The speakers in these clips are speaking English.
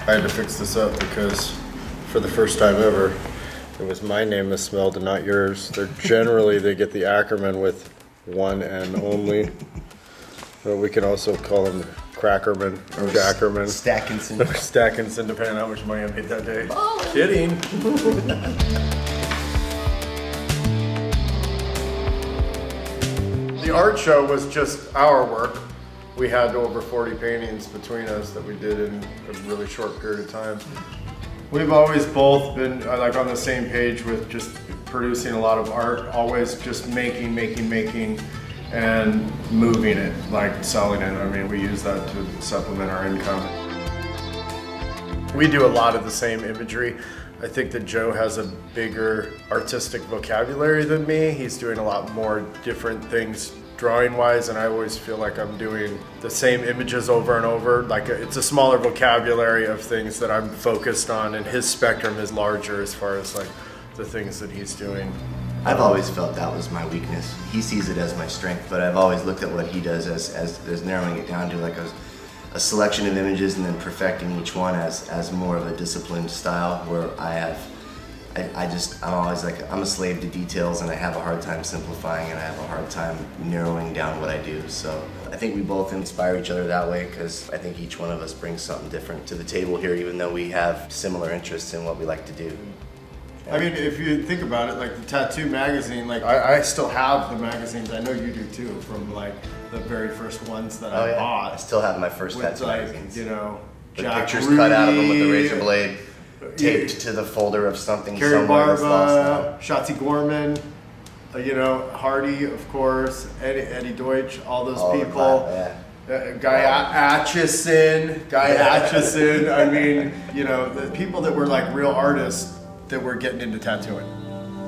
I had to fix this up because for the first time ever, it was my name that smelled and not yours. They get the Ackerman with one N only. But we can also call him Crackerman or Jackerman. Stackinson. Stackinson, depending on how much money I made that day. Kidding. The art show was just our work. We had over 40 paintings between us that we did in a really short period of time. We've always both been like on the same page with just producing a lot of art, always just making, and moving it, like selling it. I mean, we use that to supplement our income. We do a lot of the same imagery. I think that Joe has a bigger artistic vocabulary than me. He's doing a lot more different things drawing-wise, and I always feel like I'm doing the same images over and over. Like it's a smaller vocabulary of things that I'm focused on, and his spectrum is larger as far as like the things that he's doing. I've always felt that was my weakness. He sees it as my strength, but I've always looked at what he does as narrowing it down to like a selection of images and then perfecting each one as more of a disciplined style where I'm always like, I'm a slave to details and I have a hard time simplifying and I have a hard time narrowing down what I do. So I think we both inspire each other that way because I think each one of us brings something different to the table here, even though we have similar interests in what we like to do. I mean, if you think about it, like the Tattoo magazine, like I still have the magazines, I know you do too, from like the very first ones that I bought. I still have my first tattoo like, magazines. You know, the Jack pictures Rudy, cut out of them with the razor blade, taped to the folder of something Carrie somewhere that's Barba, lost now. Shotzi Gorman, you know, Hardy, of course, Eddie Deutsch, all those people. Guy Atchison. I mean, you know, the people that were like real artists that were getting into tattooing.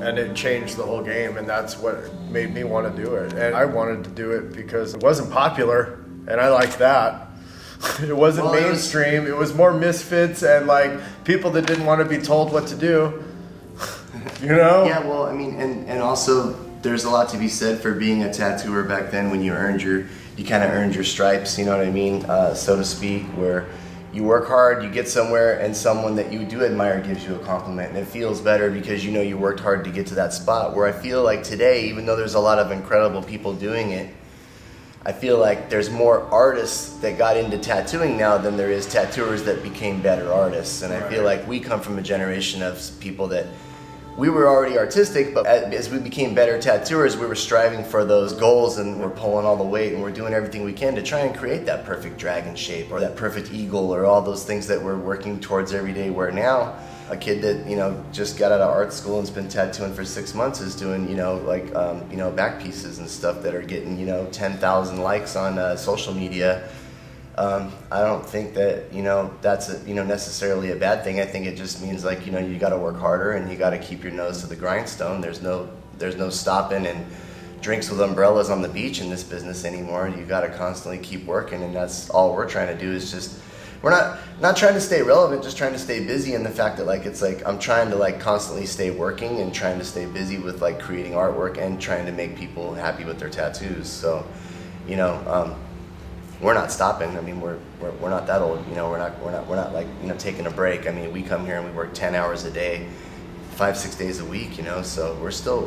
And it changed the whole game, and that's what made me want to do it. And I wanted to do it because it wasn't popular, and I liked that. It wasn't mainstream, it was more misfits and like people that didn't want to be told what to do. You know? Yeah, well, I mean, and also there's a lot to be said for being a tattooer back then when you kind of earned your stripes, you know what I mean, so to speak, where you work hard, you get somewhere, and someone that you do admire gives you a compliment, and it feels better because you know you worked hard to get to that spot. Where I feel like today, even though there's a lot of incredible people doing it, I feel like there's more artists that got into tattooing now than there is tattooers that became better artists. And I feel like we come from a generation of people that we were already artistic, but as we became better tattooers, we were striving for those goals and we're pulling all the weight and we're doing everything we can to try and create that perfect dragon shape or that perfect eagle or all those things that we're working towards every day. Where now, a kid that, you know, just got out of art school and's been tattooing for 6 months is doing, you know, like, you know, back pieces and stuff that are getting, you know, 10,000 likes on social media. I don't think that, you know, that's necessarily a bad thing. I think it just means like, you know, you got to work harder and you got to keep your nose to the grindstone. There's no stopping and drinks with umbrellas on the beach in this business anymore. You got to constantly keep working, and that's all we're trying to do is just, we're not trying to stay relevant, just trying to stay busy. And the fact that like, it's like, I'm trying to like constantly stay working and trying to stay busy with like creating artwork and trying to make people happy with their tattoos. So, you know, we're not stopping. I mean, we're not that old. You know, we're not like, you know, taking a break. I mean, we come here and we work 10 hours a day, 5-6 days a week. You know, so we're still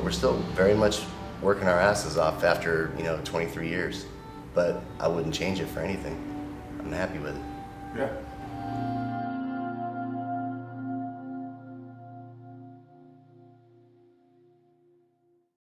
very much working our asses off after, you know, 23 years. But I wouldn't change it for anything. I'm happy with it. Yeah.